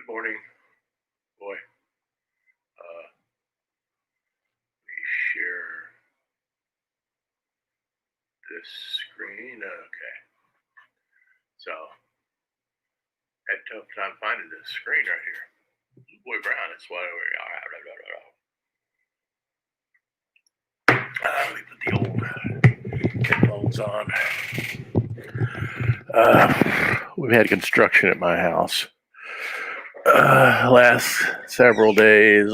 Good morning. Boy, let me share this screen. Okay. So, had a tough time finding this screen right here. Blue Boy Brown, that's why we are. Let me put the old headphones on. We've had construction at my house last several days.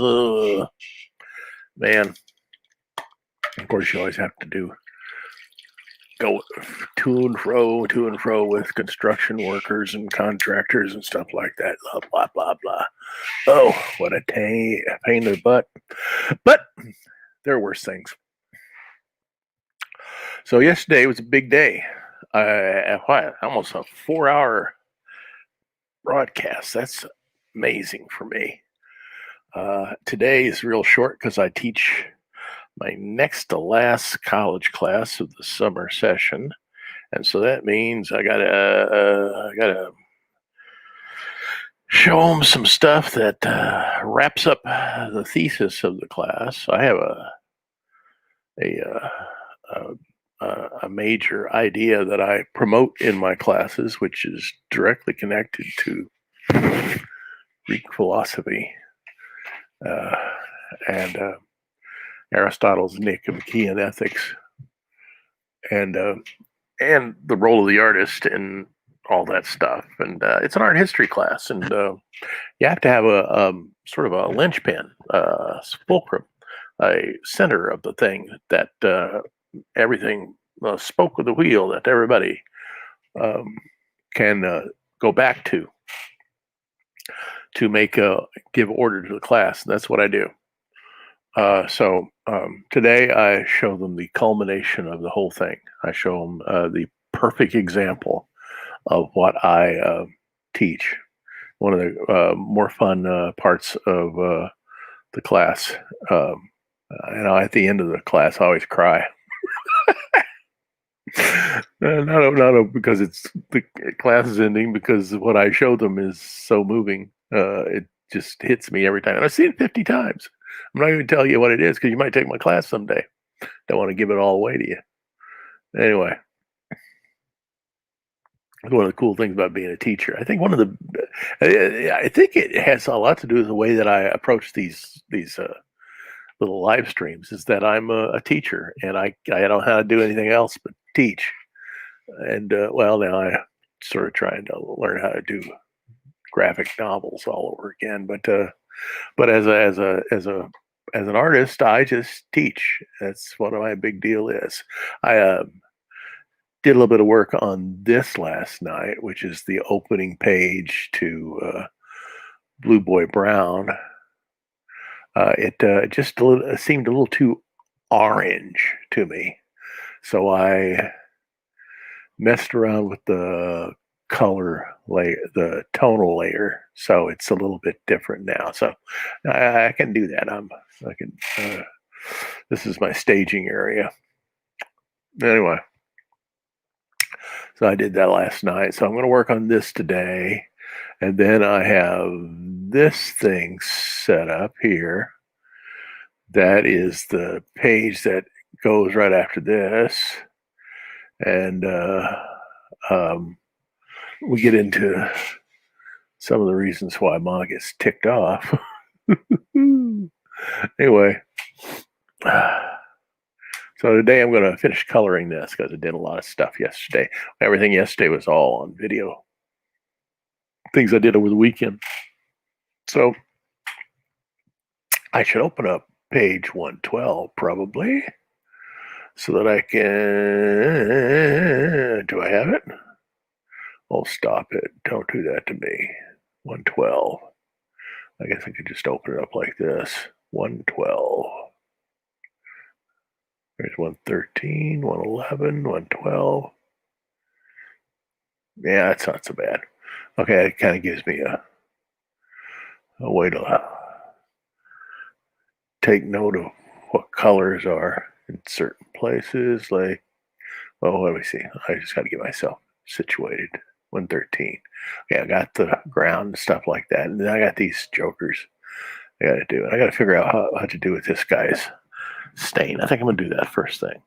Man, of course, you always have to go to and fro with construction workers and contractors and stuff like that. Blah, blah, blah, blah. Oh, what a pain in the butt. But there are worse things. So yesterday was a big day. Almost a 4-hour broadcast. That's amazing for me. Today is real short because I teach my next to last college class of the summer session, and so that means I gotta show them some stuff that wraps up the thesis of the class. I have a major idea that I promote in my classes, which is directly connected to Greek philosophy and Aristotle's Nicomachean Ethics, and the role of the artist and all that stuff. And it's an art history class, and you have to have a sort of a linchpin, fulcrum, a center of the thing that everything, the spoke of the wheel that everybody can go back to give order to the class. And that's what I do. So today I show them the culmination of the whole thing. I show them the perfect example of what I teach. One of the more fun parts of the class. At the end of the class, I always cry. Not because the class is ending, because what I show them is so moving. It just hits me every time. And I've seen it 50 times. I'm not going to tell you what it is because you might take my class someday. Don't want to give it all away to you. Anyway, one of the cool things about being a teacher, I think I think it has a lot to do with the way that I approach these little live streams, is that I'm a teacher, and I don't know how to do anything else but teach. And now I'm sort of trying to learn how to do graphic novels all over again. But as an artist, I just teach. That's what my big deal is. I did a little bit of work on this last night, which is the opening page to Blue Boy Brown. It just seemed a little too orange to me, so I messed around with the color layer, the tonal layer, so it's a little bit different now. So I can do that. This is my staging area. Anyway, so I did that last night. So I'm going to work on this today, and then I have this thing set up here. That is the page that goes right after this, and we get into some of the reasons why Ma gets ticked off. Anyway, so today I'm going to finish coloring this because I did a lot of stuff yesterday. Everything yesterday was all on video. Things I did over the weekend. So I should open up page 112 probably, so that I can. Do I have it? Oh, stop it. Don't do that to me. 112. I guess I could just open it up like this. 112. There's 113, 111, 112. Yeah, that's not so bad. Okay, it kind of gives me a way to take note of what colors are in certain places. Like, well, let me see. I just got to get myself situated. 113. Okay, I got the ground and stuff like that. And then I got these jokers I got to do. I got to figure out how to do with this guy's stain. I think I'm going to do that first thing.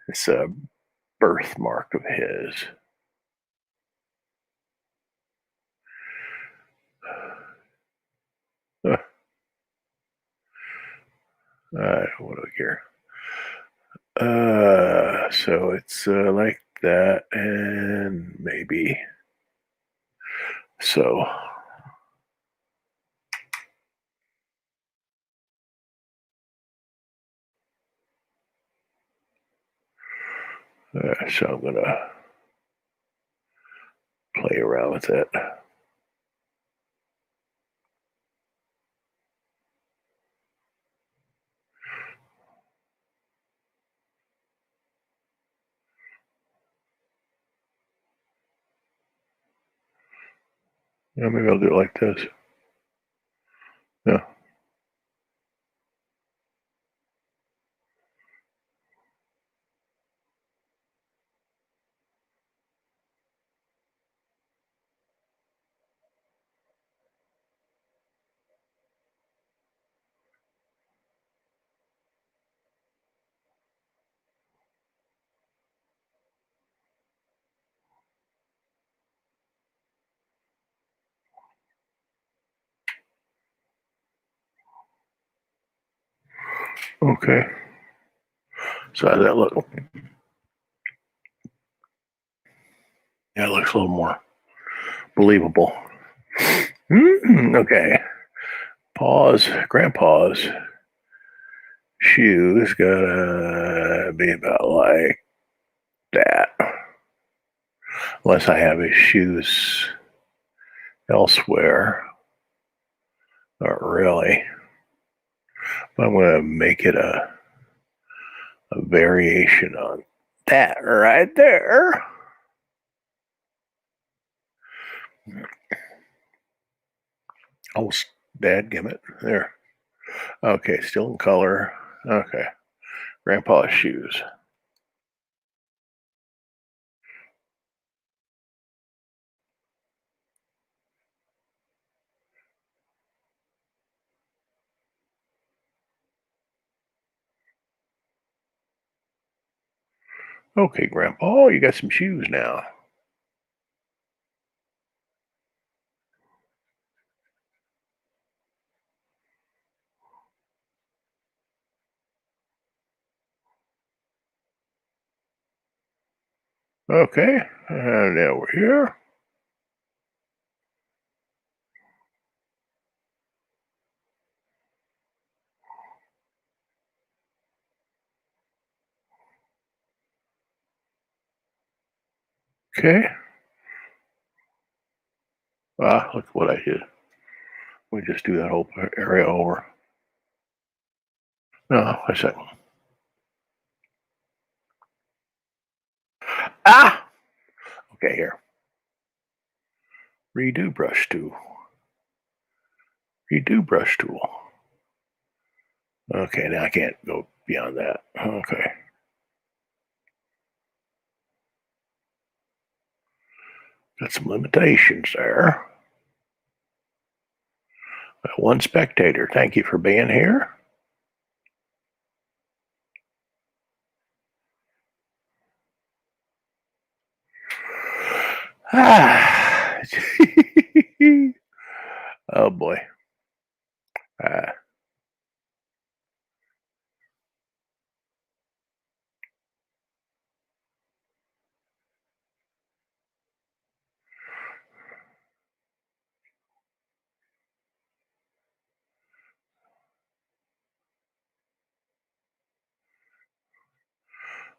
It's a birthmark of his. What do we care? So it's like that, and maybe so. So I'm gonna play around with it. Yeah, maybe I'll do it like this. Yeah. Okay. So how does that look? Yeah, it looks a little more believable. Okay. Pause. Grandpa's shoes gotta be about like that. Unless I have his shoes elsewhere. Not really. But I'm gonna make it a variation on that right there. Oh, dadgummit. There. Okay, still in color. Okay. Grandpa's shoes. Okay, Grandpa, you got some shoes now. Okay, and now we're here. Okay. Ah, look what I did. We just do that whole area over. No, a second. Ah! Okay, here. Redo brush tool. Redo brush tool. Okay, now I can't go beyond that. Okay. Got some limitations there. One spectator. Thank you for being here. Ah. Oh boy. Ah.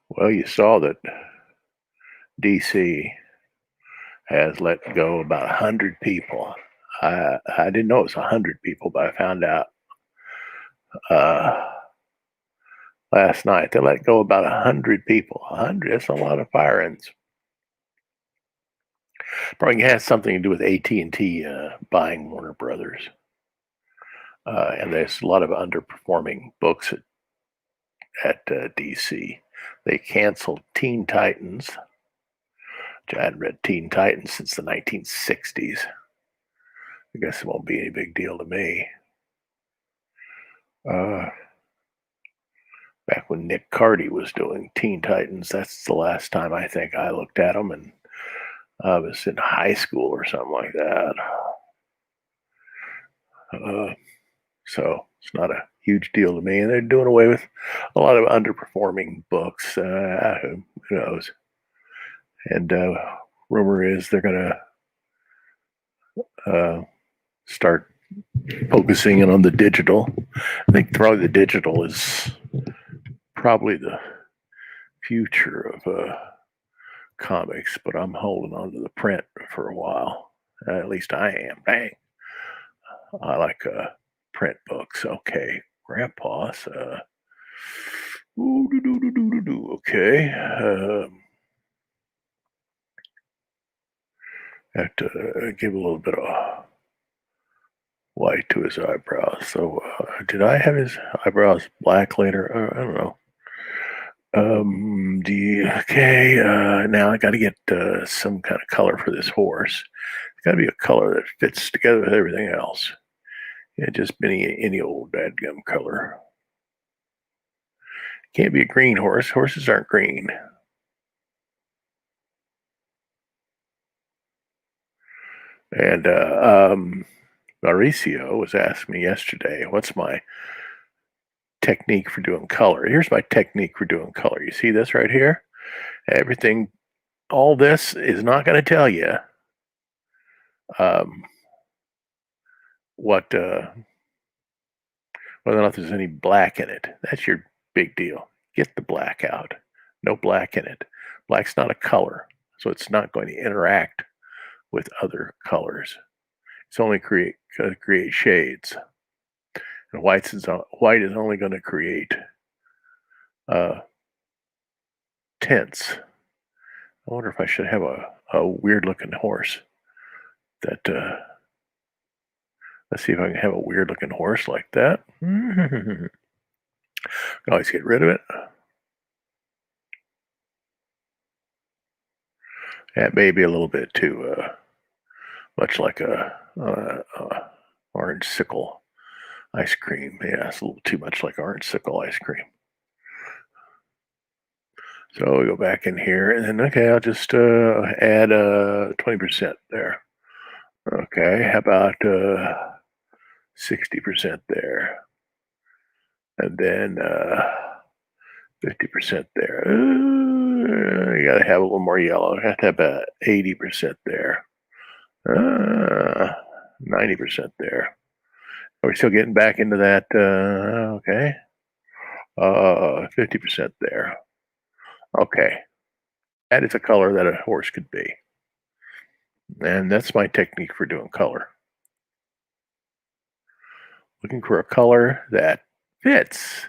Well, you saw that DC has let go about 100 people. I didn't know it was 100 people, but I found out uh, last night they let go about 100 people. 100, that's a lot of firings. Probably has something to do with AT&T buying Warner Brothers. And there's a lot of underperforming books at DC. They canceled Teen Titans, I hadn't read Teen Titans since the 1960s. I guess it won't be any big deal to me. Uh, Back when Nick Cardy was doing Teen Titans, that's the last time I think I looked at them, and I was in high school or something like that. So it's not a huge deal to me, and they're doing away with a lot of underperforming books. Who knows? And rumor is they're going to start focusing in on the digital. I think probably the digital is probably the future of comics, but I'm holding on to the print for a while. At least I am. Dang, I like print books. Okay, Grandpa. Okay. Have to give a little bit of white to his eyebrows. So, did I have his eyebrows black later? I don't know. Okay. Now I got to get some kind of color for this horse. It's got to be a color that fits together with everything else. Yeah, just any old dadgum color. Can't be a green horse. Horses aren't green. And Mauricio was asking me yesterday, what's my technique for doing color? Here's my technique for doing color. You see this right here? Everything, all this is not going to tell you um, whether or not there's any black in it. That's your big deal. Get the black out. No black in it. Black's not a color, so it's not going to interact with other colors. It's only create shades. And white is only going to create tints. I wonder if I should have a weird looking horse that let's see if I can have a weird looking horse like that. Can always get rid of it. That may be a little bit too much like a orange sickle ice cream. Yeah, it's a little too much like orange sickle ice cream. So we go back in here, and then okay, I'll just add 20% there. Okay, how about 60% there, and then 50% there. You got to have a little more yellow. You have to have about 80% there. 90% there. Are we still getting back into that? Okay. 50% there. Okay. That is a color that a horse could be. And that's my technique for doing color. Looking for a color that fits,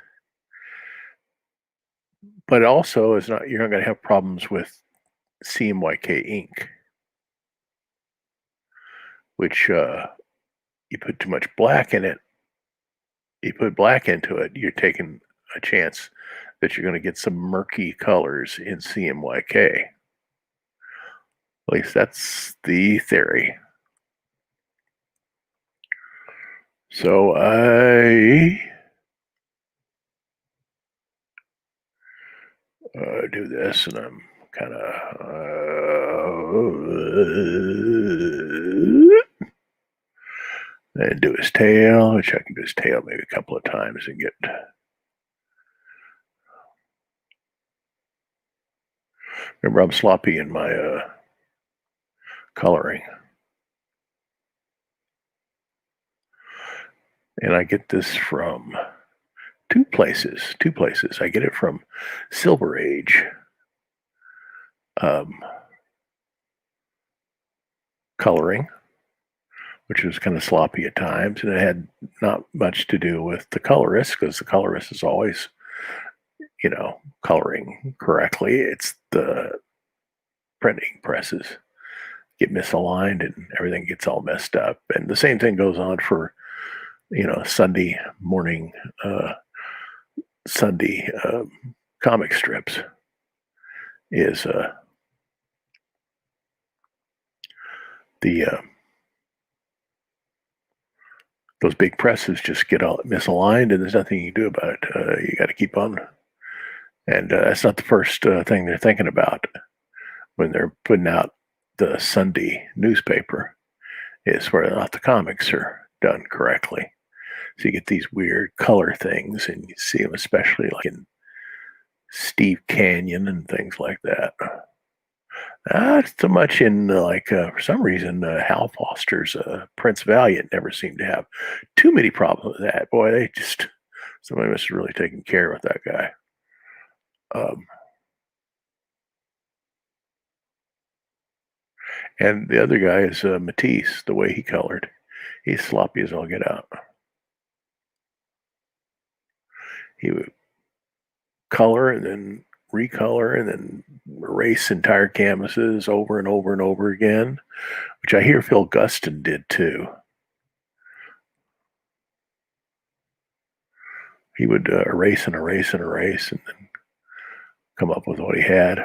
but also is not, you're not going to have problems with CMYK ink, which you put too much black in it. You put black into it, you're taking a chance that you're going to get some murky colors in CMYK. At least that's the theory. So I do this, and I'm kind of and do his tail, which I can do his tail maybe a couple of times and get. Remember, I'm sloppy in my coloring. And I get this from two places. I get it from Silver Age coloring, which was kind of sloppy at times, and it had not much to do with the colorist, because the colorist is always, coloring correctly. It's the printing presses get misaligned and everything gets all messed up. And the same thing goes on for, Sunday morning, Sunday comic strips is the those big presses just get all misaligned, and there's nothing you can do about it. You got to keep on, and that's not the first thing they're thinking about when they're putting out the Sunday newspaper. Is whether or not the comics are done correctly. So you get these weird color things, and you see them especially like in Steve Canyon and things like that. Not so much in for some reason Hal Foster's Prince Valiant never seemed to have too many problems with that. Boy, they just somebody must have really taken care of that guy. Um, and the other guy is Matisse. The way he colored, he's sloppy as all get out. He would color and then recolor and then erase entire canvases over and over and over again, which I hear Phil Guston did too. He would erase and erase and erase and then come up with what he had.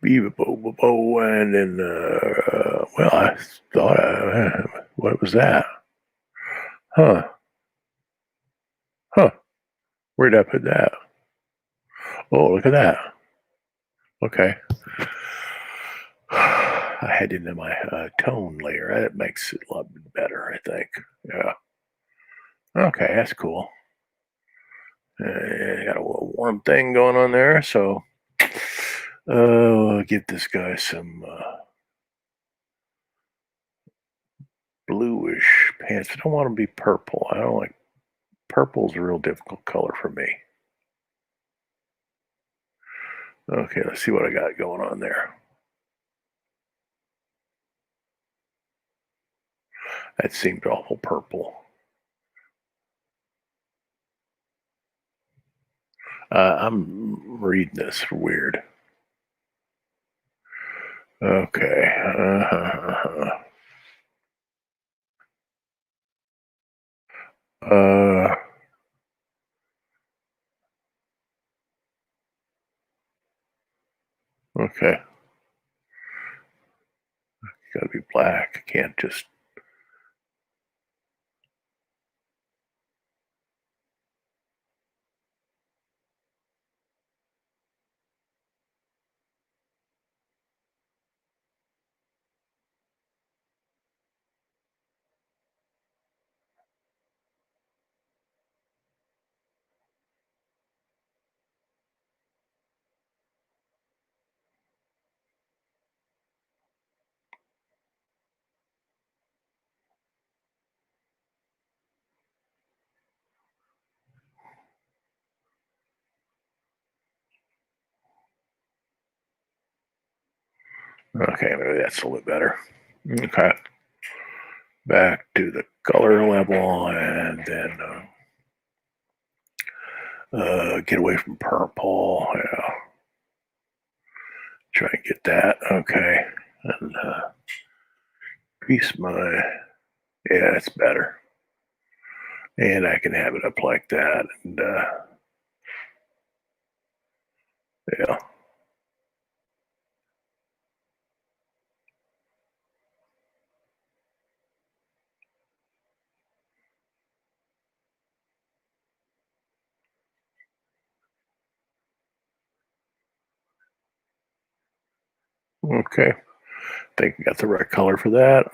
And then, well, I thought, what was that? Huh? Huh? Where'd I put that? Oh, look at that. Okay. I had it in my tone layer. That makes it a lot better, I think. Yeah. Okay, that's cool. Got a little warm thing going on there, so I'll give this guy some bluish pants. I don't want them to be purple. I don't like purple's a real difficult color for me. Okay, let's see what I got going on there. That seemed awful purple. I'm reading this weird. Okay. Okay. Got to be black. Can't just. Okay, maybe that's a little bit better. Okay. Back to the color level and then get away from purple. Yeah. Try and get that. Okay. And crease my. Yeah, it's better. And I can have it up like that. And yeah. Okay. Think I got the right color for that.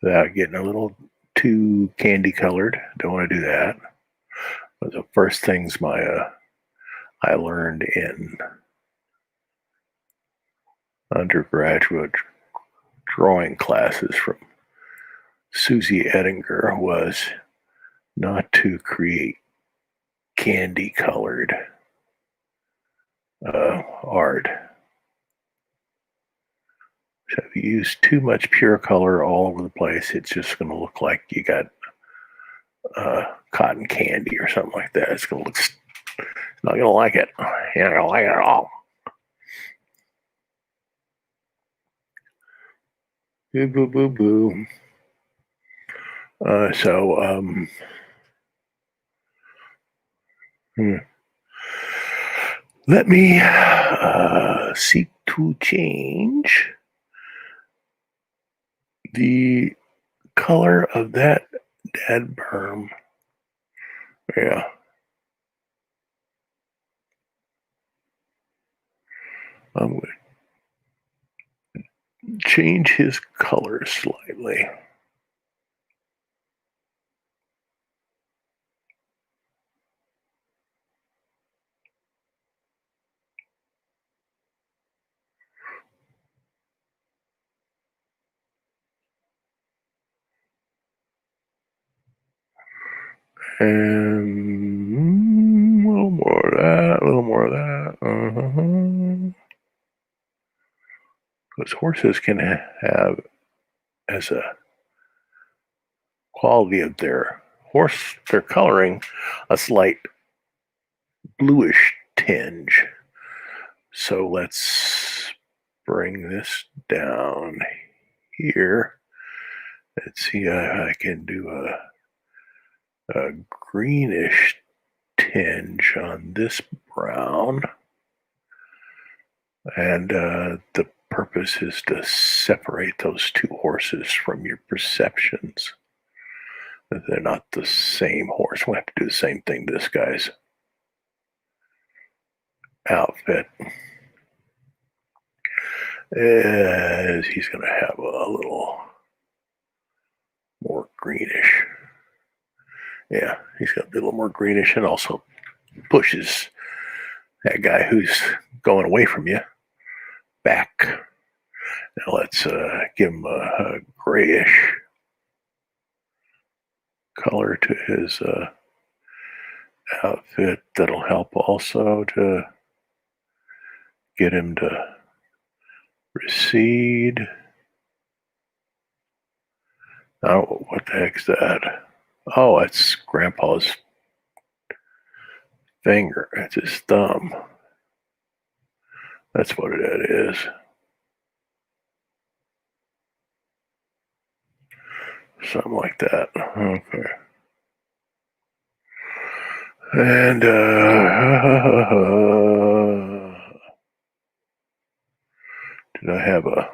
Without getting a little too candy colored. Don't want to do that. But the first things I learned in undergraduate drawing classes from Susie Ettinger was not to create candy colored art. So if you use too much pure color all over the place, it's just going to look like you got cotton candy or something like that. It's going to look, not going to like it. You're not going to like it at all. Boo, boo, boo, boo. So Hmm. Let me seek to change the color of that dead berm. Yeah, I'm going to change his color slightly. And a little more of that, a little more of that. Because horses can have, as a quality of their coloring, a slight bluish tinge. So let's bring this down here. Let's see if I can do a greenish tinge on this brown. And the purpose is to separate those two horses from your perceptions. That they're not the same horse. We'll have to do the same thing to this guy's outfit. As he's going to have a little more greenish. Yeah, he's got to be a little more greenish and also pushes that guy who's going away from you back. Now let's give him a grayish color to his outfit. That'll help also to get him to recede. Oh, what the heck's that? Oh, it's Grandpa's finger. It's his thumb. That's what it is. Something like that. Okay. And did I have a?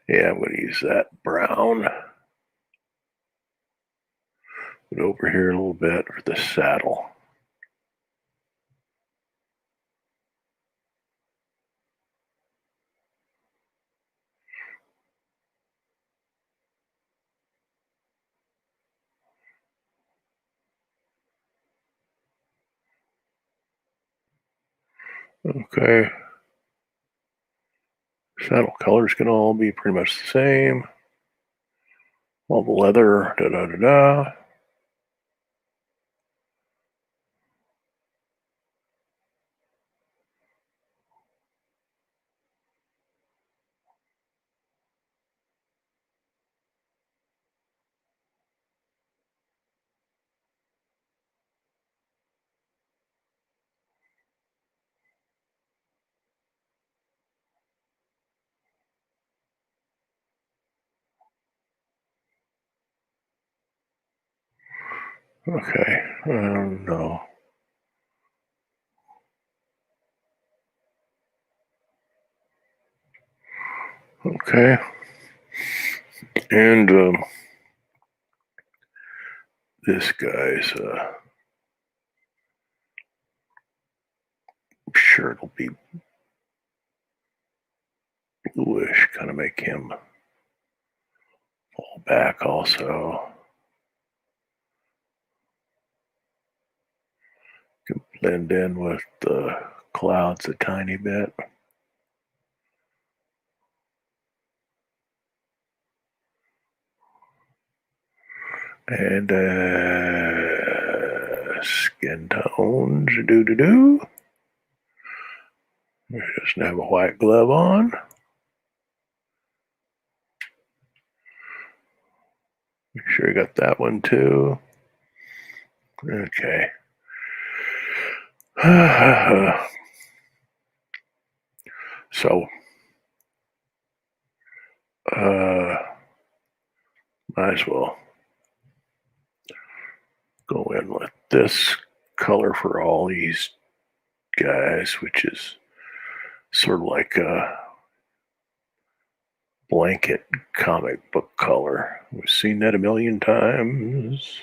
Yeah, I'm going to use that brown. Put over here a little bit for the saddle. Okay. Saddle colors can all be pretty much the same. All the leather, da da da da. Okay. No. Okay. And this guy's shirt will be bluish, kind of make him fall back also. Can blend in with the clouds a tiny bit. And skin tones, do. He doesn't have a white glove on. Make sure you got that one too. Okay. So, might as well go in with this color for all these guys, which is sort of like a blanket comic book color. We've seen that a million times,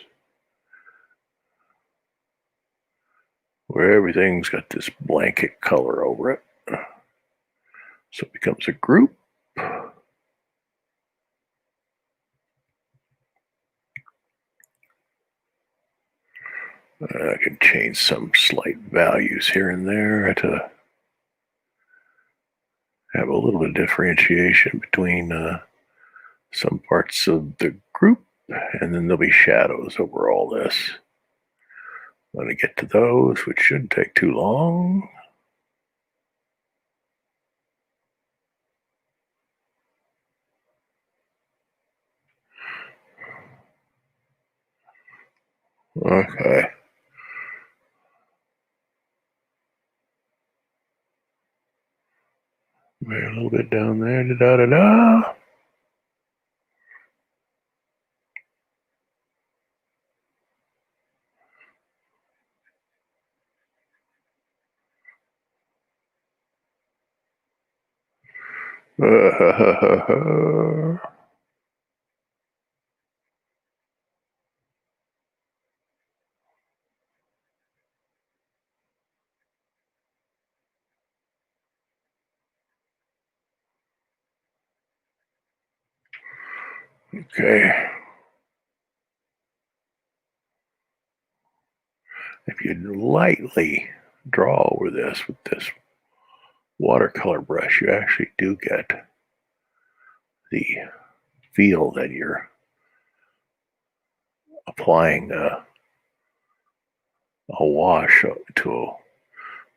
where everything's got this blanket color over it. So it becomes a group. I can change some slight values here and there to have a little bit of differentiation between some parts of the group, and then there'll be shadows over all this. I'm going to get to those, which shouldn't take too long. Okay. Maybe a little bit down there. Da da da. Okay. If you lightly draw over this with this watercolor brush, you actually do get the feel that you're applying a wash to a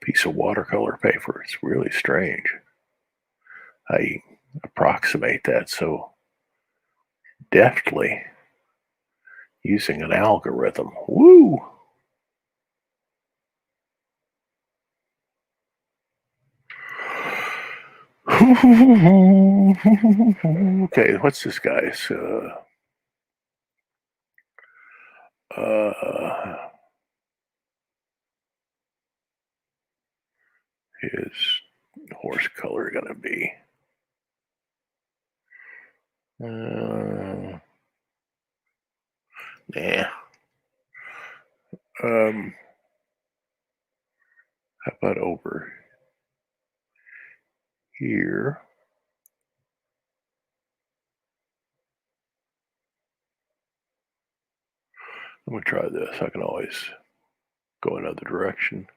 piece of watercolor paper. It's really strange how you approximate that so deftly using an algorithm. Woo! Okay, what's this guy's? His horse color gonna be? Nah. How about over here? I'm gonna try this. I can always go another direction.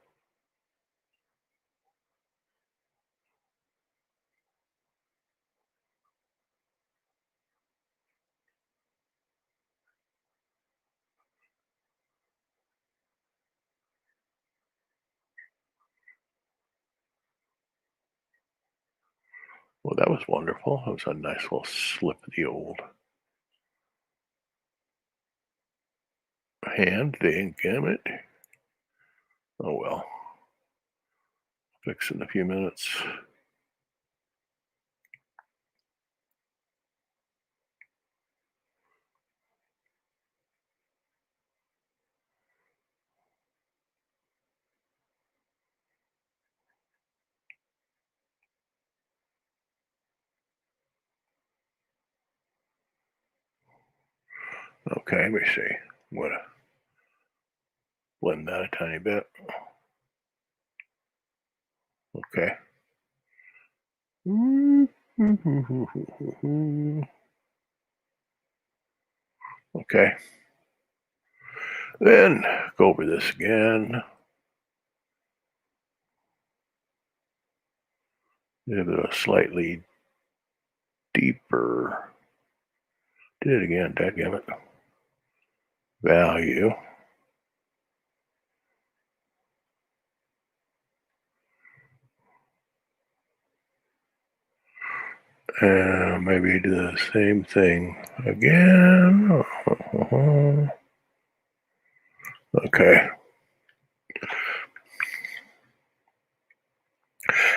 Well, that was wonderful. That was a nice little slip of the old hand. They didn't give it. Oh well. Fix it in a few minutes. Okay, let me see. I'm gonna blend that a tiny bit. Okay. Okay. Then go over this again. Give it a slightly deeper. Did it again, dadgummit. Value. And maybe do the same thing again. Okay.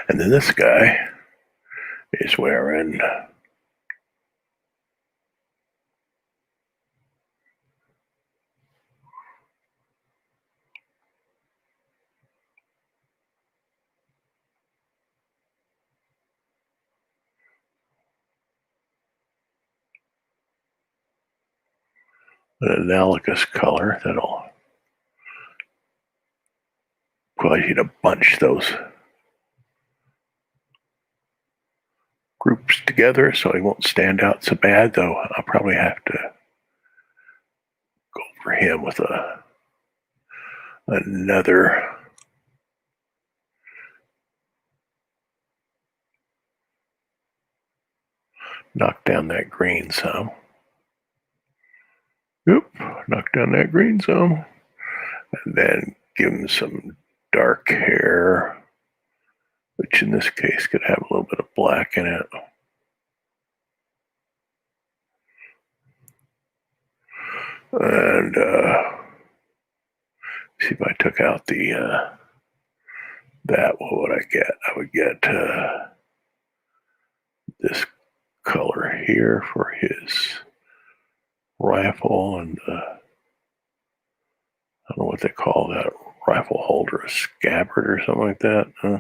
And then this guy is wearing an analogous color that'll cause you to bunch those groups together so he won't stand out so bad, though I'll probably have to go for him with another knock down that green some. Oop, knock down that green some. And then give him some dark hair, which in this case could have a little bit of black in it. And see if I took out the that, what would I get? I would get this color here for his rifle, and I don't know what they call that rifle holder, a scabbard or something like that. Yeah,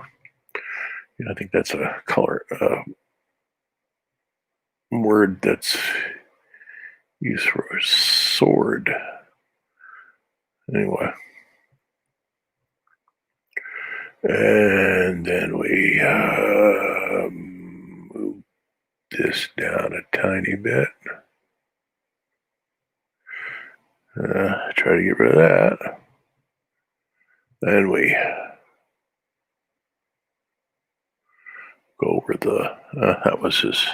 I think that's a color word that's used for a sword. Anyway. And then we move this down a tiny bit. Try to get rid of that. Then we go over the, that was his.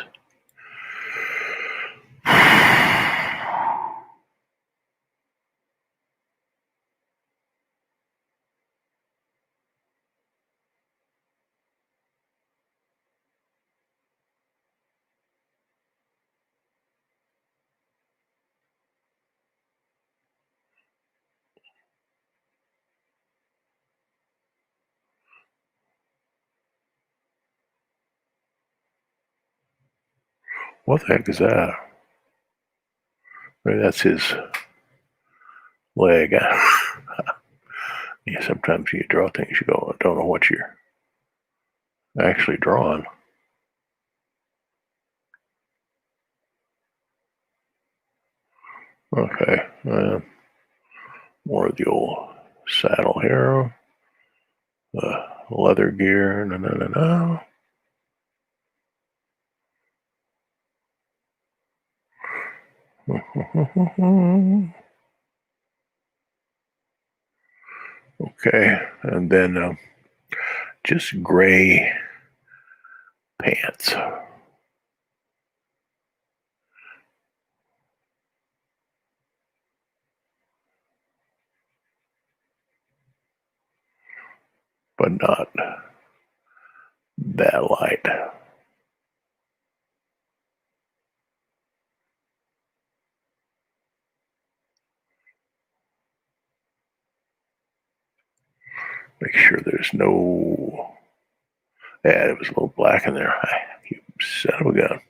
What the heck is that? Maybe that's his leg. Yeah, sometimes you draw things, you go, I don't know what you're actually drawing. Okay, more of the old saddle here, leather gear, no. Okay, and then just gray pants. But not that light. Make sure there's no, yeah, there was a little black in there. You son of a gun.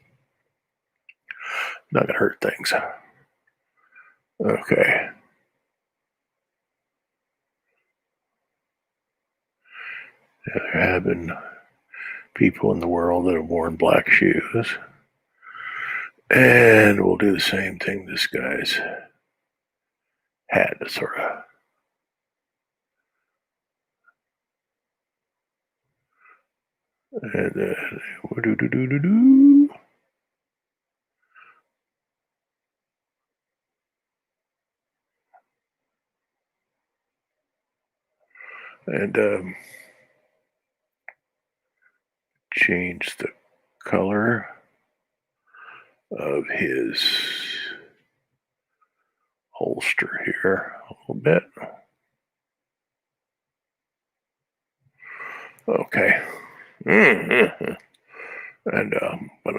Not gonna hurt things. Okay. There have been people in the world that have worn black shoes. And we'll do the same thing this guy's had to sort of. And then, do. And change the color of his holster here a little bit. Okay. Mm-hmm. And but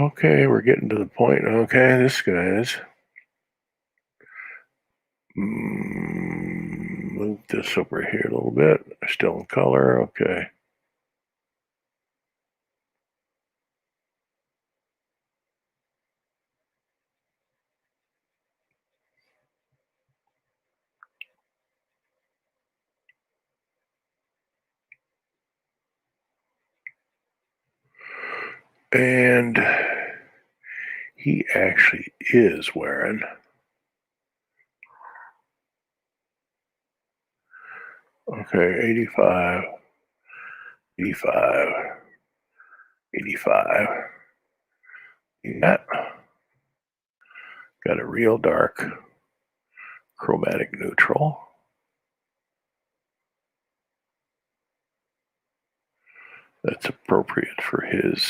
okay, we're getting to the point. Okay, this guy's move this over here a little bit. Still in color. Okay. And he actually is wearing okay, 85, 85, 85. Yeah. Got a real dark chromatic neutral. That's appropriate for his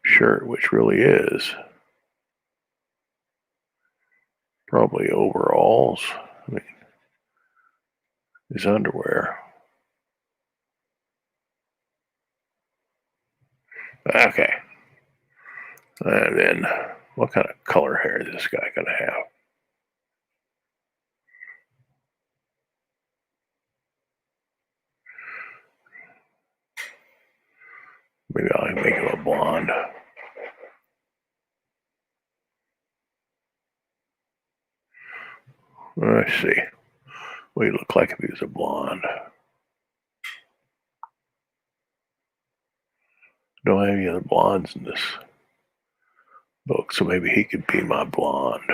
shirt, which really is probably overalls. I mean, his underwear. Okay. And then what kind of color hair is this guy going to have? Maybe I'll make him a blonde. Let's see. What he'd look like if he was a blonde. Don't have any other blondes in this book, so maybe he could be my blonde.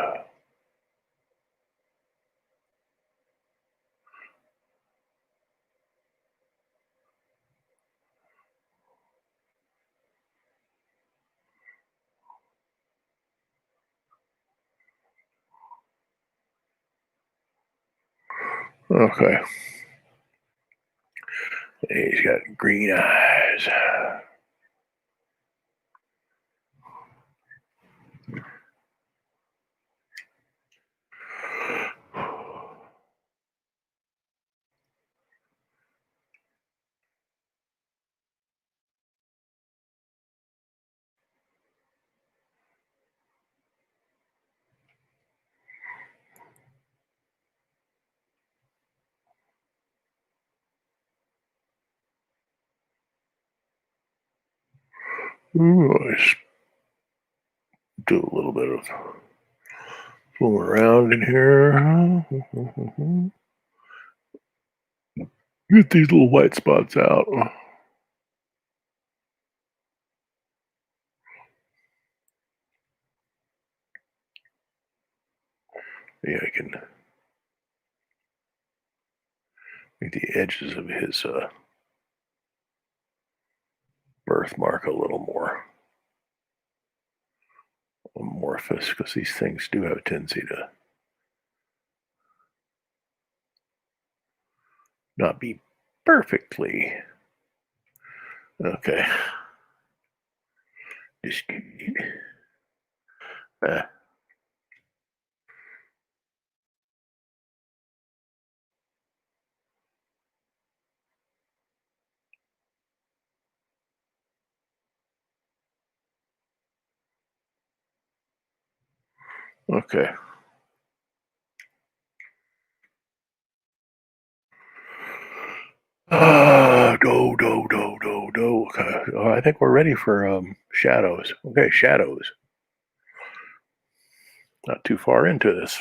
Okay. He's got green eyes. Let's do a little bit of fooling around in here. Get these little white spots out. Yeah, I can make the edges of his birthmark a little more amorphous, because these things do have a tendency to not be perfectly okay. Just okay. Do. Okay. I think we're ready for shadows. Okay, shadows. Not too far into this.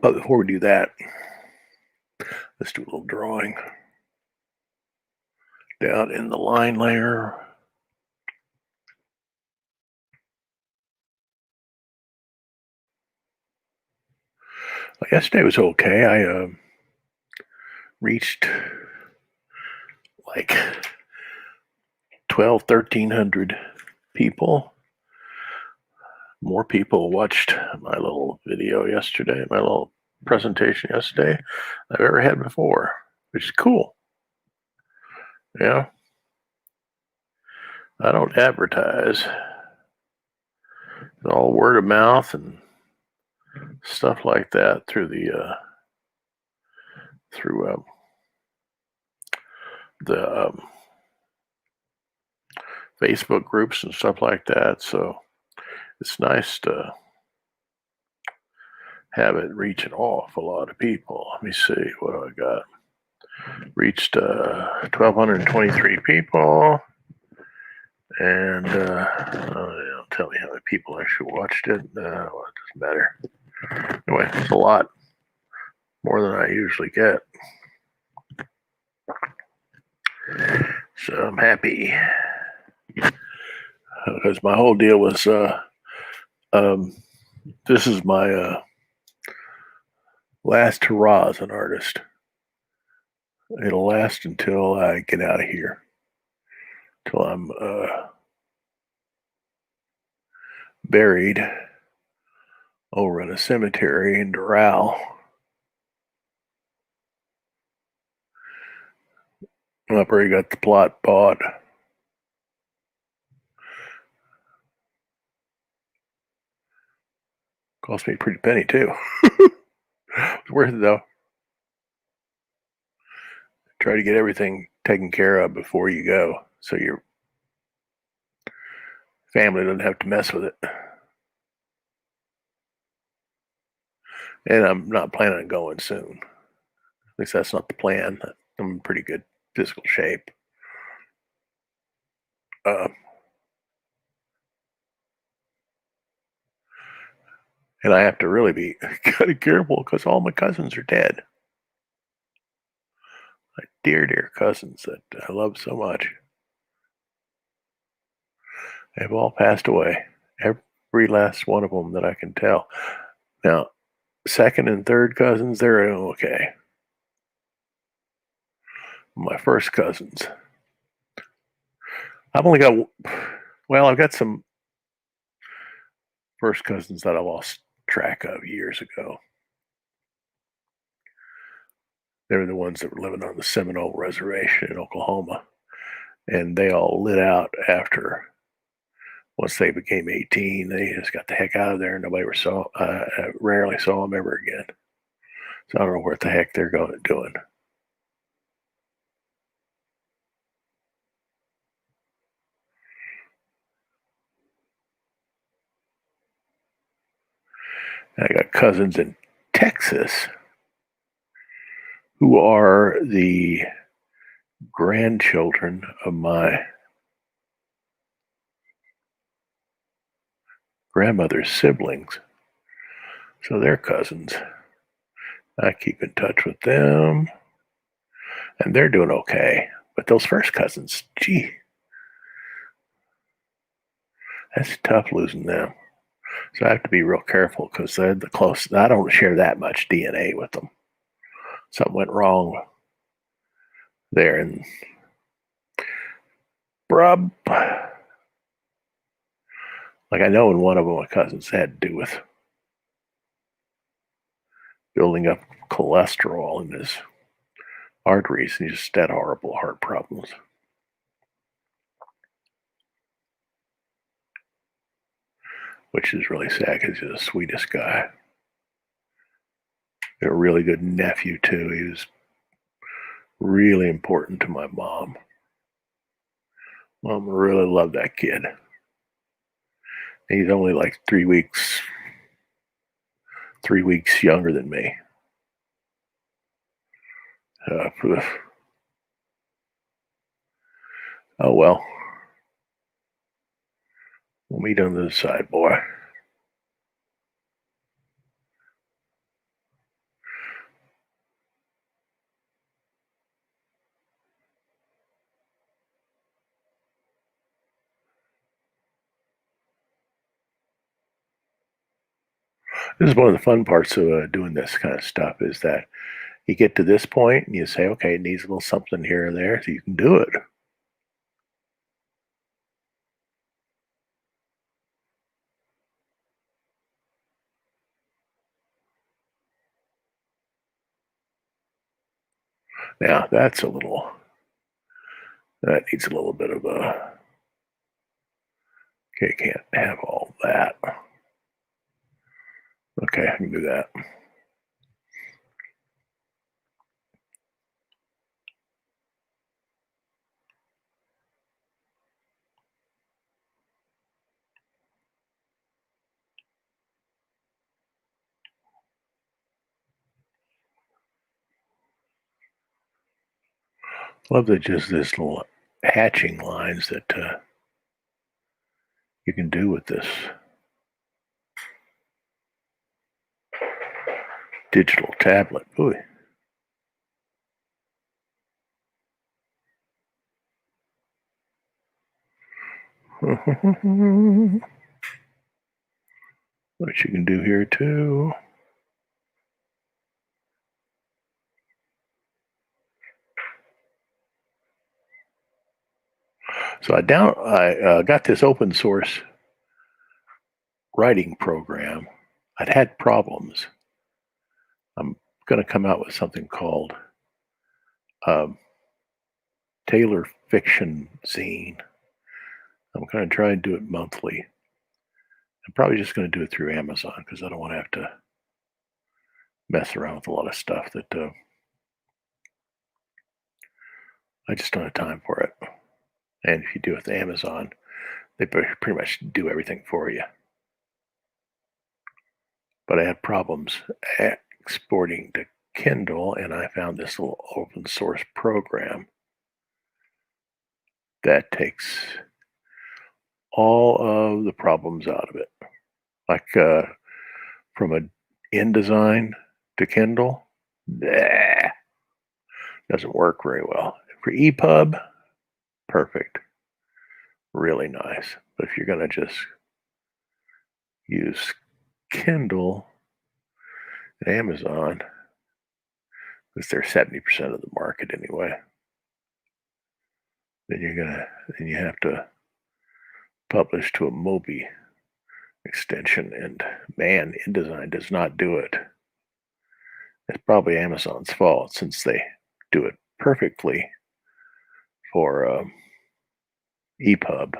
But before we do that, let's do a little drawing down in the line layer. Yesterday was okay. I reached like 1,300 people. More people watched my little video yesterday, my little presentation yesterday, than I've ever had before, which is cool. Yeah. I don't advertise. It's all word of mouth and stuff like that through the Facebook groups and stuff like that. So it's nice to have it reach an awful lot of people. Let me see what do I got. Reached 1,223 people, and tell me how many people actually watched it. Well, it doesn't matter. Anyway, it's a lot more than I usually get. So I'm happy because my whole deal was um, this is my last hurrah as an artist. It'll last until I get out of here, till I'm buried over in a cemetery in Doral. I've already got the plot bought. Cost me a pretty penny too. It's worth it though. Try to get everything taken care of before you go, so your family doesn't have to mess with it. And I'm not planning on going soon. At least that's not the plan. I'm in pretty good physical shape. Uh, and I have to really be kind of careful because all my cousins are dead. My dear, dear cousins that I love so much. They've all passed away. Every last one of them that I can tell. Now, second and third cousins, they're okay. My first cousins, I've only got, well, I've got some first cousins that I lost track of years ago. They were the ones that were living on the Seminole Reservation in Oklahoma. And they all lit out after, once they became 18, they just got the heck out of there. Nobody ever saw, rarely saw them ever again. So I don't know what the heck they're going doing. I got cousins in Texas who are the grandchildren of my grandmother's siblings. So they're cousins. I keep in touch with them, and they're doing okay. But those first cousins, gee, that's tough losing them. So I have to be real careful because they're the closest. I don't share that much DNA with them. Something went wrong there, and brub. Like I know in one of them, my cousins had to do with building up cholesterol in his arteries, and he just had horrible heart problems. Which is really sad because he's the sweetest guy. A really good nephew too. He was really important to my mom. Mom really loved that kid. He's only like 3 weeks younger than me. Uh, oh well. We'll meet on the other side, boy. This is one of the fun parts of doing this kind of stuff is that you get to this point and you say, okay, it needs a little something here or there, so you can do it. Now that needs a little bit of a. Okay, can't have all that. Okay, I can do that. Love that just this little hatching lines that you can do with this digital tablet. Ooh. What you can do here too. So I got this open source writing program. I'd had problems. I'm going to come out with something called um, Taylor Fiction Zine. I'm going to try and do it monthly. I'm probably just going to do it through Amazon because I don't want to have to mess around with a lot of stuff that I just don't have time for it. And if you do it with Amazon, they pretty much do everything for you. But I had problems exporting to Kindle, and I found this little open source program that takes all of the problems out of it. Like from a InDesign to Kindle, doesn't work very well. For EPUB, perfect, really nice. But if you're going to just use Kindle and Amazon, because they're 70% of the market anyway, then you have to publish to a Mobi extension, and man, InDesign does not do it. It's probably Amazon's fault since they do it perfectly for EPUB.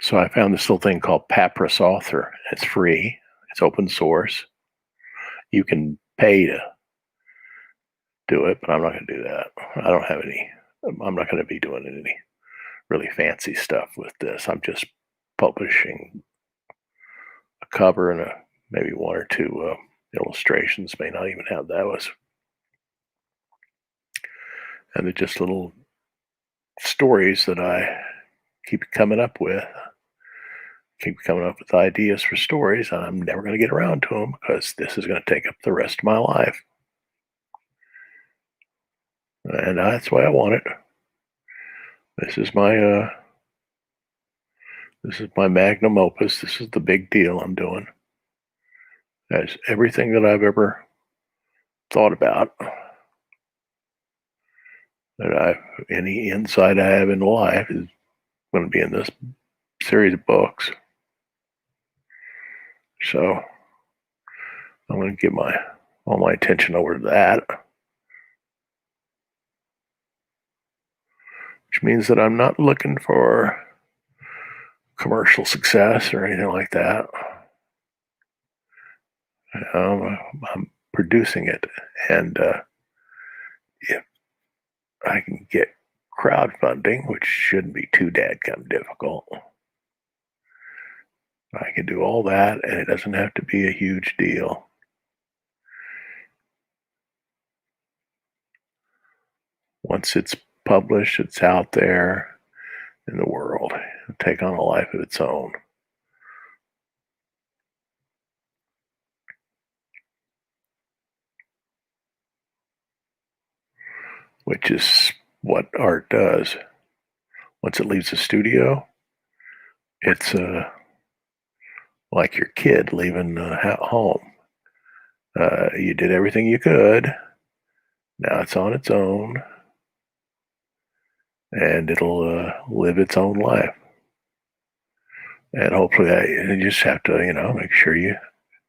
So I found this little thing called Papyrus Author. It's free. It's open source. You can pay to do it, but I'm not going to do that. I don't have any. I'm not going to be doing any really fancy stuff with this. I'm just publishing a cover and maybe one or two illustrations. May not even have those, and they're just little stories that I keep coming up with. Keep coming up with ideas for stories, and I'm never going to get around to them because this is going to take up the rest of my life. And that's why I want it. This is my magnum opus. This is the big deal I'm doing. As everything that I've ever thought about, any insight I have in life is going to be in this series of books. So I'm going to give all my attention over to that, which means that I'm not looking for commercial success or anything like that. I'm producing it, and if I can get crowdfunding, which shouldn't be too dadgum difficult, I can do all that, and it doesn't have to be a huge deal. Once it's published, it's out there in the world. It'll take on a life of its own. Which is what art does. Once it leaves the studio, it's like your kid leaving home. You did everything you could. Now it's on its own, and it'll live its own life. And hopefully, you just have to, make sure you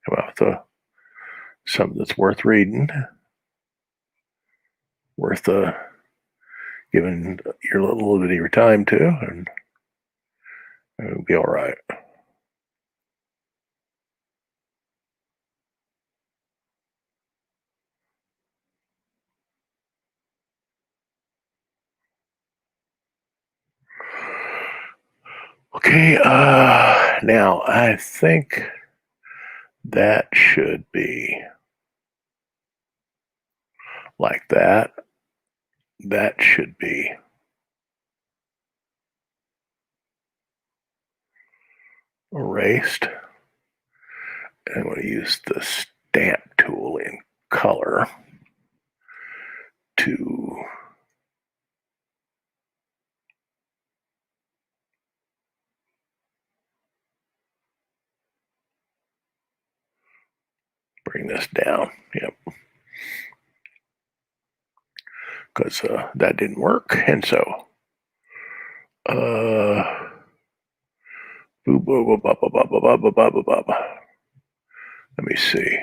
come out with something that's worth reading, worth giving your little bit of your time to, and it'll be all right. Okay, now I think That should be like that. That should be erased. And I'm going to use the stamp tool in color to bring this down. Yep. Because that didn't work. And so, let me see.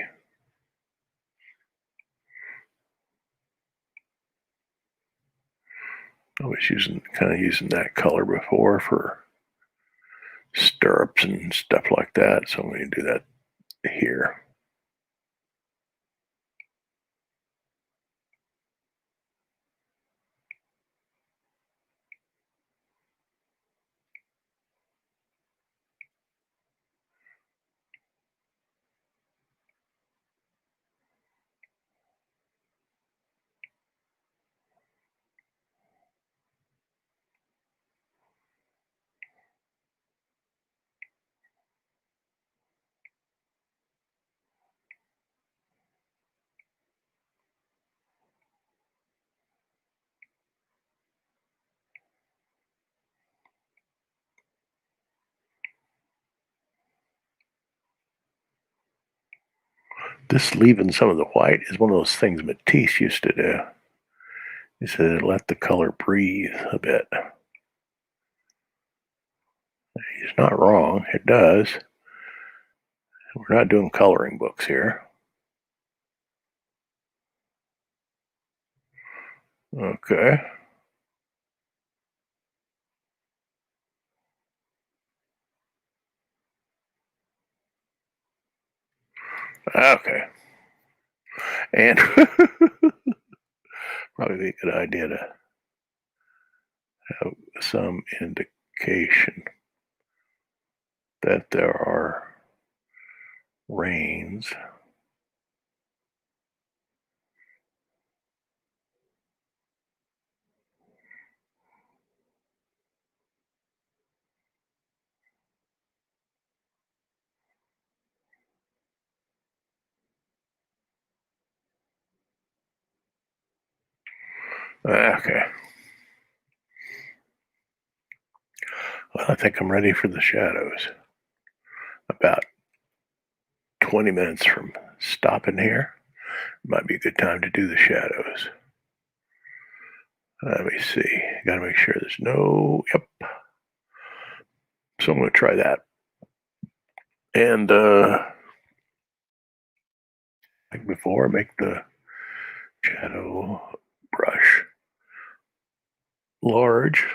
I was kind of using that color before for stirrups and stuff like that. So I'm going to do that here. This leaving some of the white is one of those things Matisse used to do. He said let the color breathe a bit. He's not wrong. It does. We're not doing coloring books here. Okay. Okay. And probably be a good idea to have some indication that there are rains. Okay. Well, I think I'm ready for the shadows. About 20 minutes from stopping here might be a good time to do the shadows. Let me see. Got to make sure there's no. Yep. So I'm going to try that. And like before, make the shadow brush large,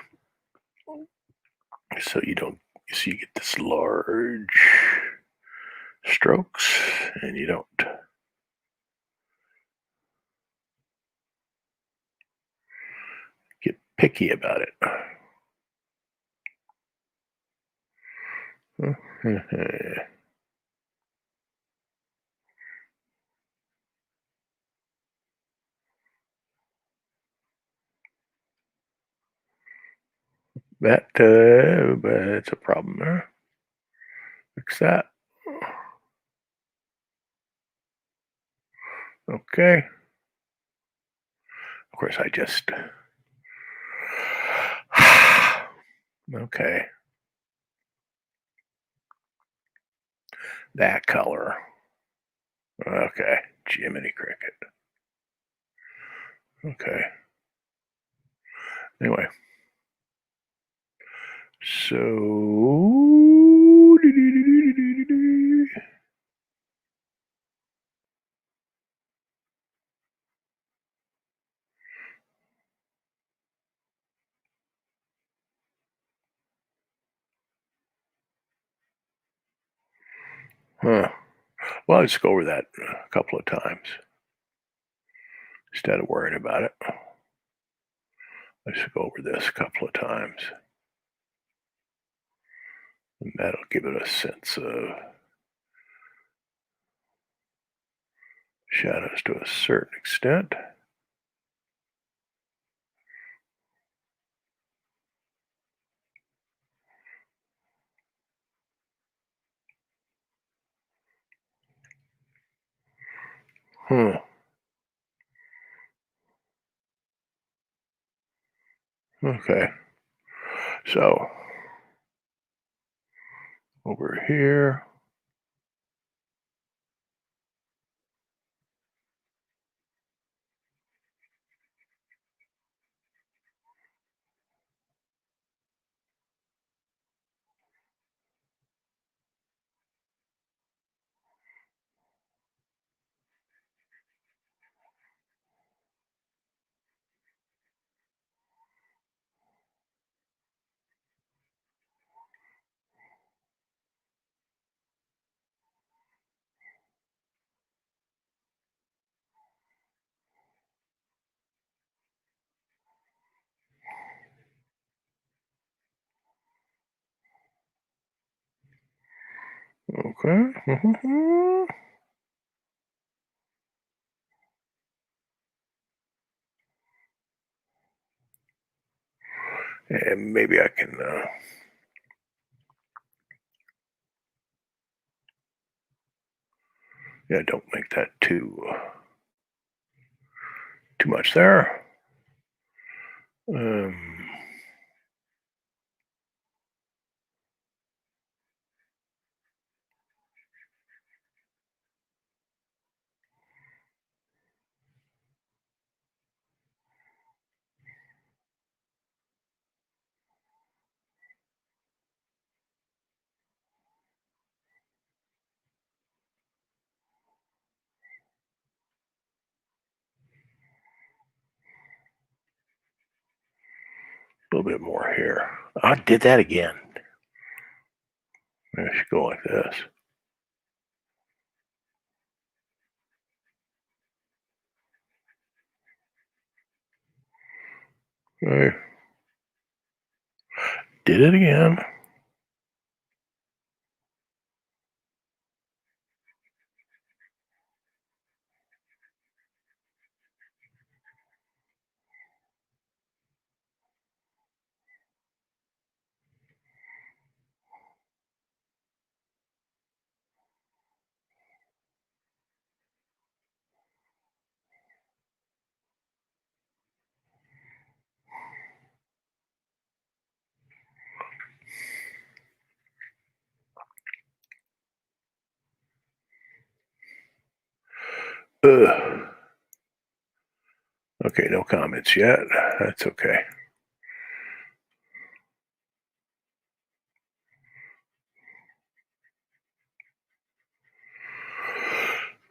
so you get this large strokes, and you don't get picky about it. That's a problem there. Fix that. Okay. Of course, I just. Okay. That color. Okay. Jiminy Cricket. Okay. Anyway. So. Huh. Well, I'll just go over that a couple of times instead of worrying about it. Let's go over this a couple of times. And that'll give it a sense of shadows to a certain extent. Hmm. Okay. So over here. Okay. And maybe I can, yeah, don't make that too much there. Um, a little bit more here. I did that again. I should go like this. Okay. Did it again. Ugh. Okay, no comments yet. That's okay.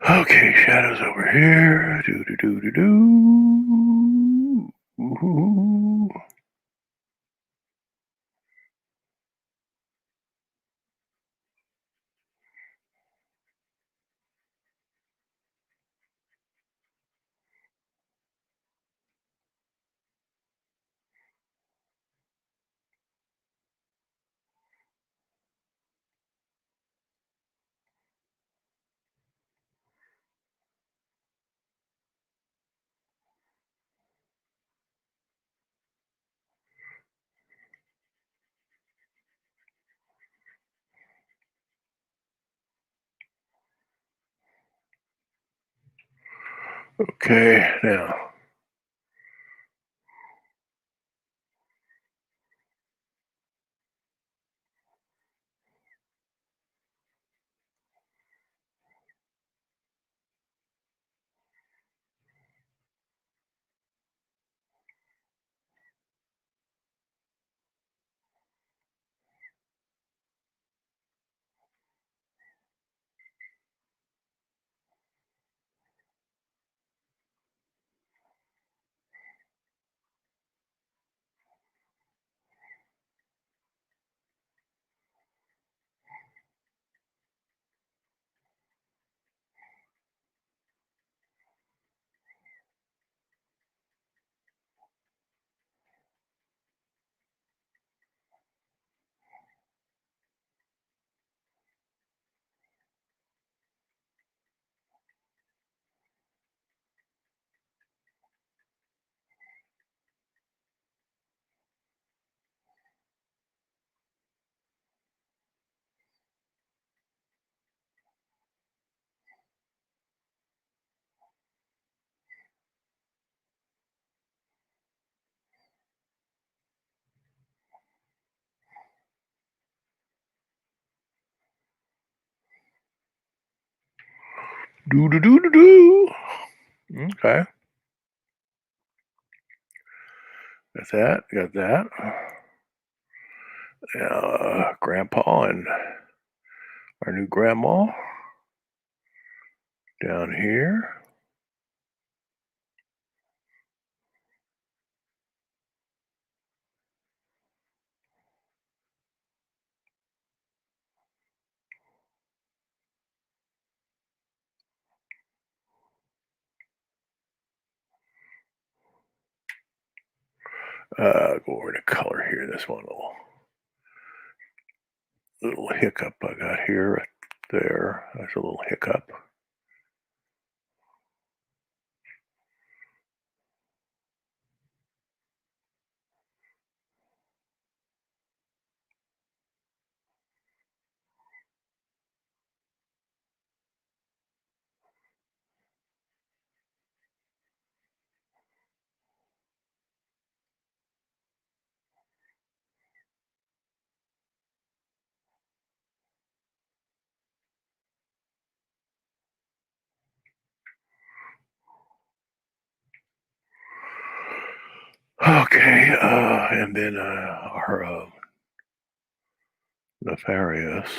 Okay, shadows over here. Do do do do do. Ooh. Okay, now. Do do do do do. Okay, got that. Got that. Grandpa and our new grandma down here. Go over to color here. This one little hiccup I got here, right there. That's a little hiccup. Okay, and then our nefarious.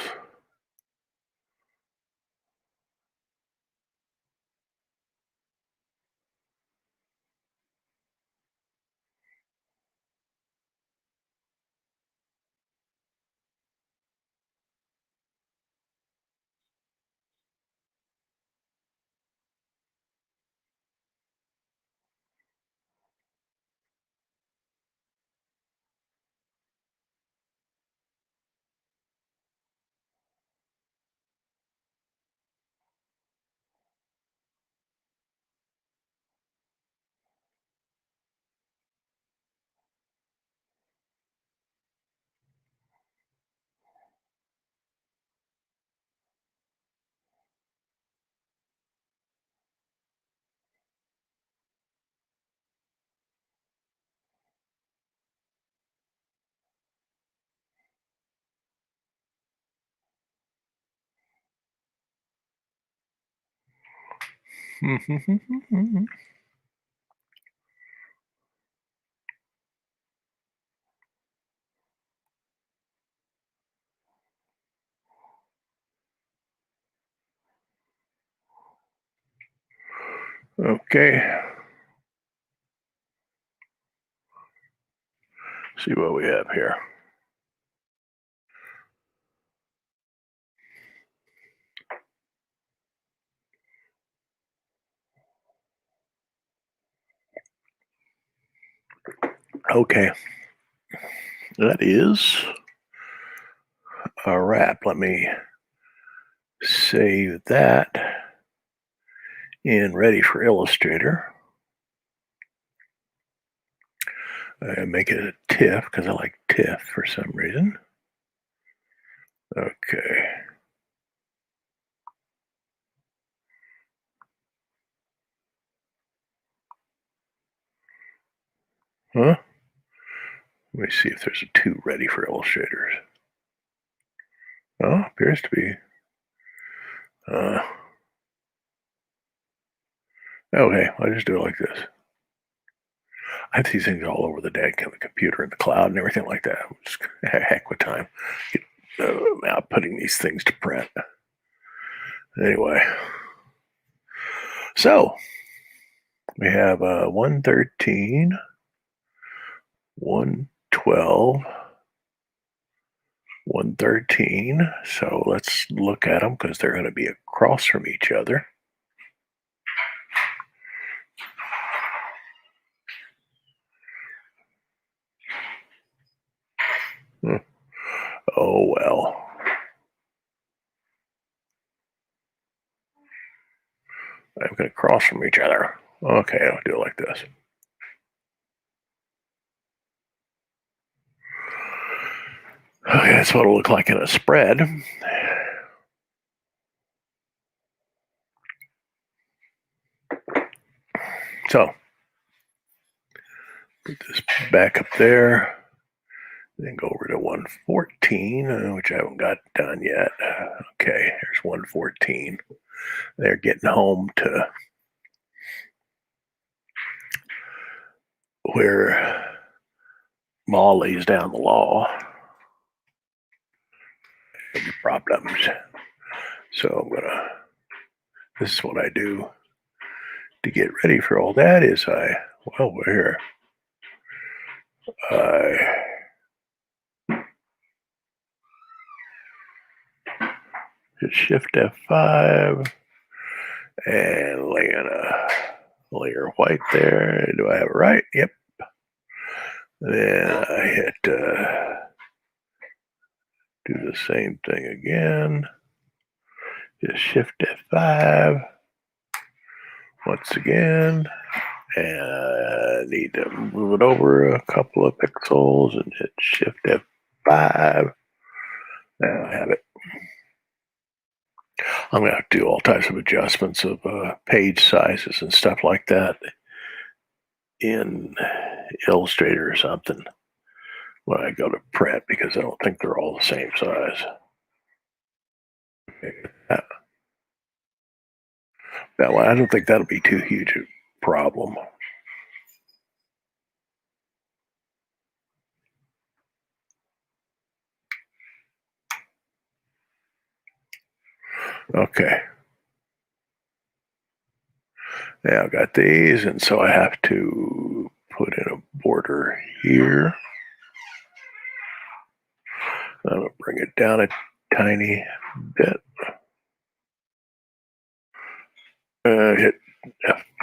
Okay, see what we have here. Okay, that is a wrap. Let me save that in Ready for Illustrator and make it a TIFF because I like TIFF for some reason. Okay. Huh? Let me see if there's a 2 Ready for Illustrators. Oh, appears to be. Okay, I'll just do it like this. I have these things all over the deck and the computer and the cloud and everything like that. Just heck with time. Out putting these things to print. Anyway, so we have 113, 112, 113. So let's look at them because they're going to be across from each other. Oh well. I'm going to cross from each other. Okay, I'll do it like this. Okay, that's what it'll look like in a spread. So, put this back up there. Then go over to 114, which I haven't got done yet. Okay, here's 114. They're getting home to where Ma lays down the law. Problems. So I'm gonna. This is what I do to get ready for all that. We're here. I hit Shift F5 and lay in a layer white there. Do I have it right? Yep. Then I hit do the same thing again. Just Shift F5 once again. And I need to move it over a couple of pixels and hit Shift F5. Now I have it. I'm going to have to do all types of adjustments of page sizes and stuff like that in Illustrator or something when I go to print, because I don't think they're all the same size. That one, I don't think that'll be too huge a problem. Okay. Now I've got these, and so I have to put in a border here. I'm going to bring it down a tiny bit. Hit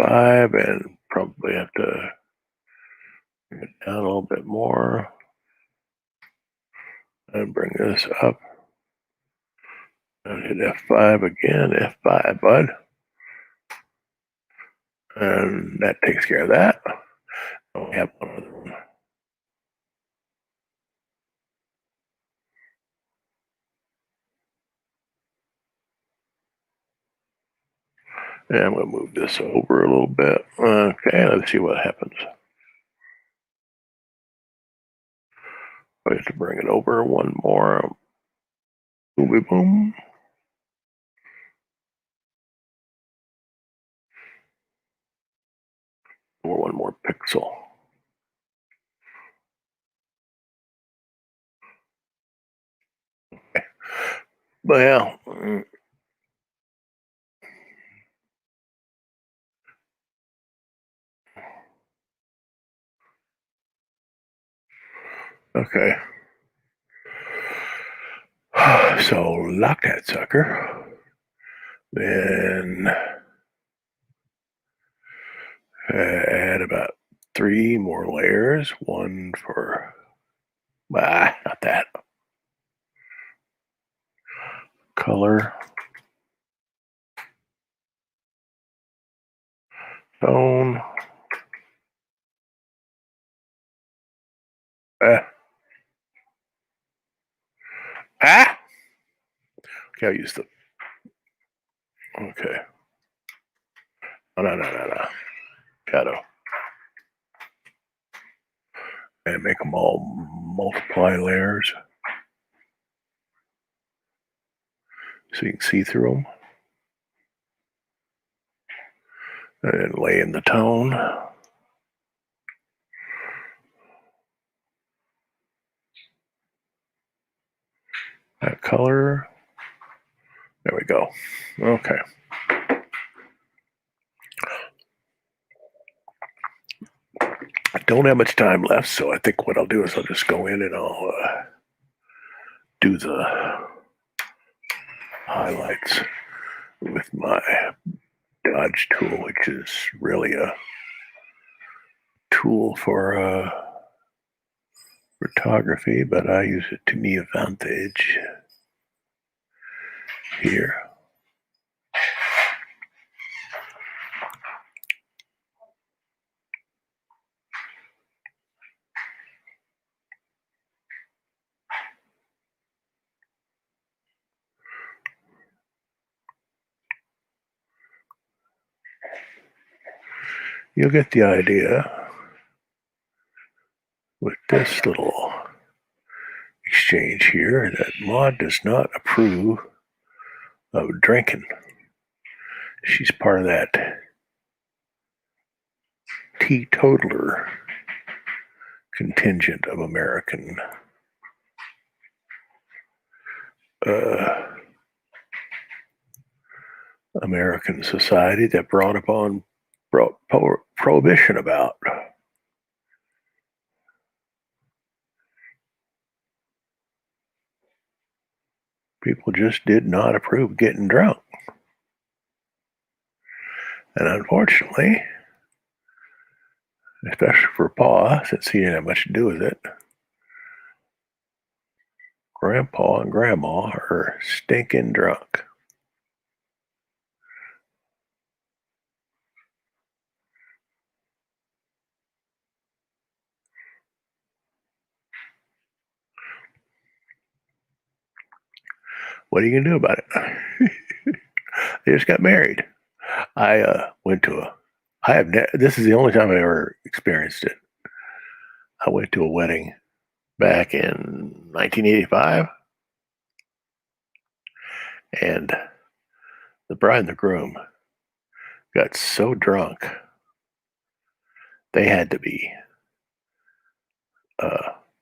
F5 and probably have to bring it down a little bit more. And bring this up. And hit F5 again. F5, bud. And that takes care of that. We have one other one. And I'm going to move this over a little bit. Okay, let's see what happens. I have to bring it over one more. Boom, boom. Or one more pixel. Okay. Well, okay. So lock that sucker. Then add about 3 more layers. One for, not that. Color. Tone. Okay, I'll use the, okay. No. Shadow. And make them all multiply layers so you can see through them. And lay in the tone. That color. There we go. Okay. I don't have much time left, so I think what I'll do is I'll just go in and I'll do the highlights with my Dodge tool, which is really a tool for photography, but I use it to my advantage here. You'll get the idea with this little exchange here that Maud does not approve of drinking. She's part of that teetotaler contingent of American society that brought prohibition about. People just did not approve getting drunk. And unfortunately, especially for Pa, since he didn't have much to do with it, Grandpa and Grandma are stinking drunk. What are you gonna do about it? They just got married. I went to a. This is the only time I ever experienced it. I went to a wedding back in 1985, and the bride and the groom got so drunk they had to be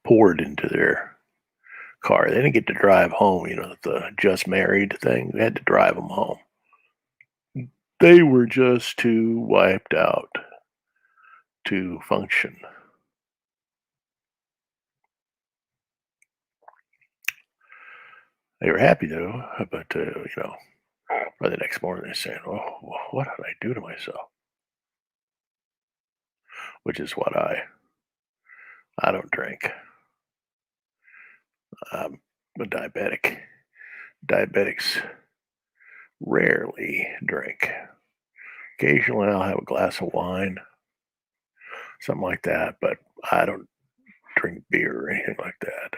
poured into their car. They didn't get to drive home, the just married thing. They had to drive them home. They were just too wiped out to function. They were happy though, but by the next morning they're saying, "Oh, what did I do to myself?" Which is what I don't drink. I'm a diabetic. Diabetics rarely drink. Occasionally I'll have a glass of wine, something like that, but I don't drink beer or anything like that.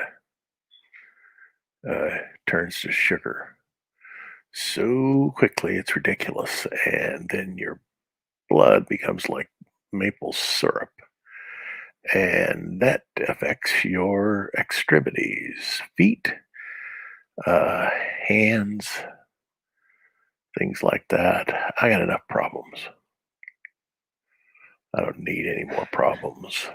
Turns to sugar so quickly, it's ridiculous. And then your blood becomes like maple syrup. And that affects your extremities, feet, uh, hands, things like that. I got enough problems. I don't need any more problems.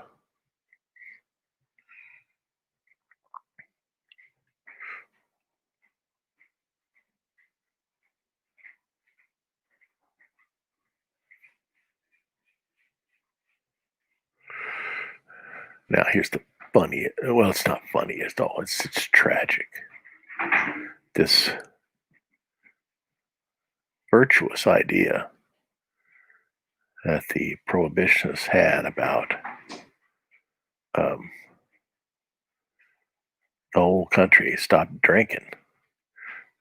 Now, here's the funny. Well, it's not funny at all. It's tragic. This virtuous idea that the prohibitionists had about the whole country stopped drinking.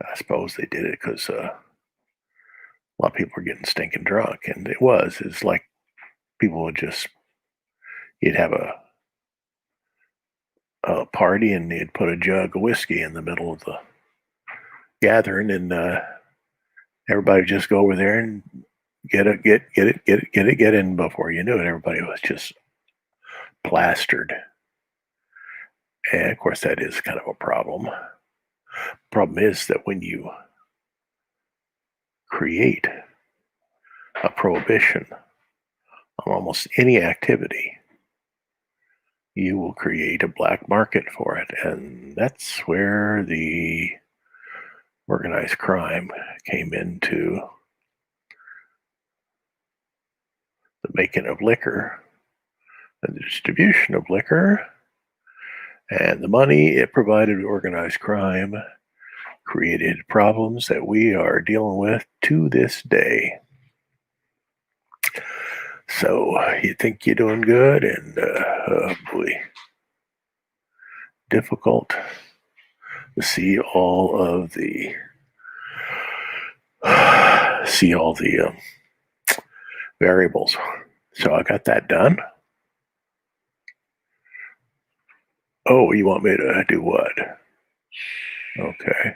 I suppose they did it because a lot of people were getting stinking drunk, and it's like people would just you'd have a party and they'd put a jug of whiskey in the middle of the gathering, and everybody would just go over there and get in. Before you knew it, everybody was just plastered. And of course, that is kind of a problem. Problem is that when you create a prohibition on almost any activity, you will create a black market for it. And that's where the organized crime came into the making of liquor, and the distribution of liquor, and the money it provided to organized crime created problems that we are dealing with to this day. So you think you're doing good, and oh boy, difficult to see all the variables. So I got that done. Oh, you want me to do what? Okay.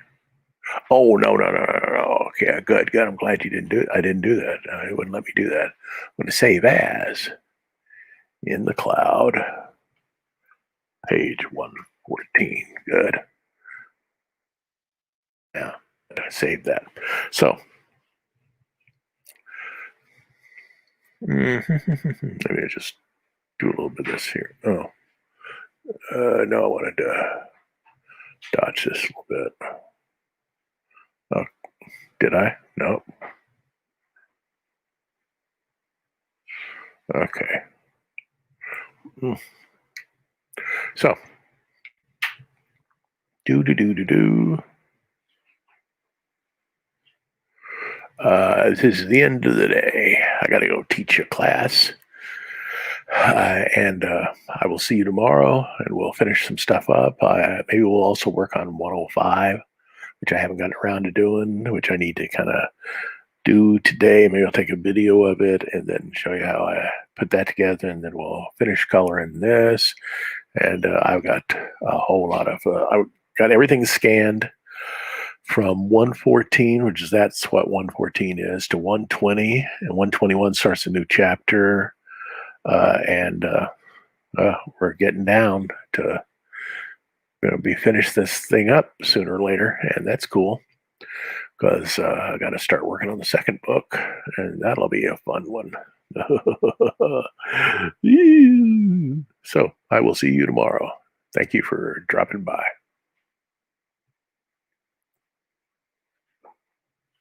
Oh, no. Okay, good. I'm glad you didn't do it. I didn't do that. It wouldn't let me do that. I'm going to save as in the cloud, page 1 14. Good. Yeah, save that. So, maybe I just do a little bit of this here. Oh, no, I wanted to dodge this a little bit. Oh, did I? No. Okay. So, do. This is the end of the day. I got to go teach a class. And I will see you tomorrow and we'll finish some stuff up. Maybe we'll also work on 105, which I haven't gotten around to doing, which I need to kind of do today. Maybe I'll take a video of it and then show you how I put that together. And then we'll finish coloring this. And I've got a whole lot of, I've got everything scanned from 114, which is that's what 114 is, to 120. And 121 starts a new chapter. And we're getting down to be finish this thing up sooner or later, and that's cool because I got to start working on the second book, and that'll be a fun one. So I will see you tomorrow. Thank you for dropping by.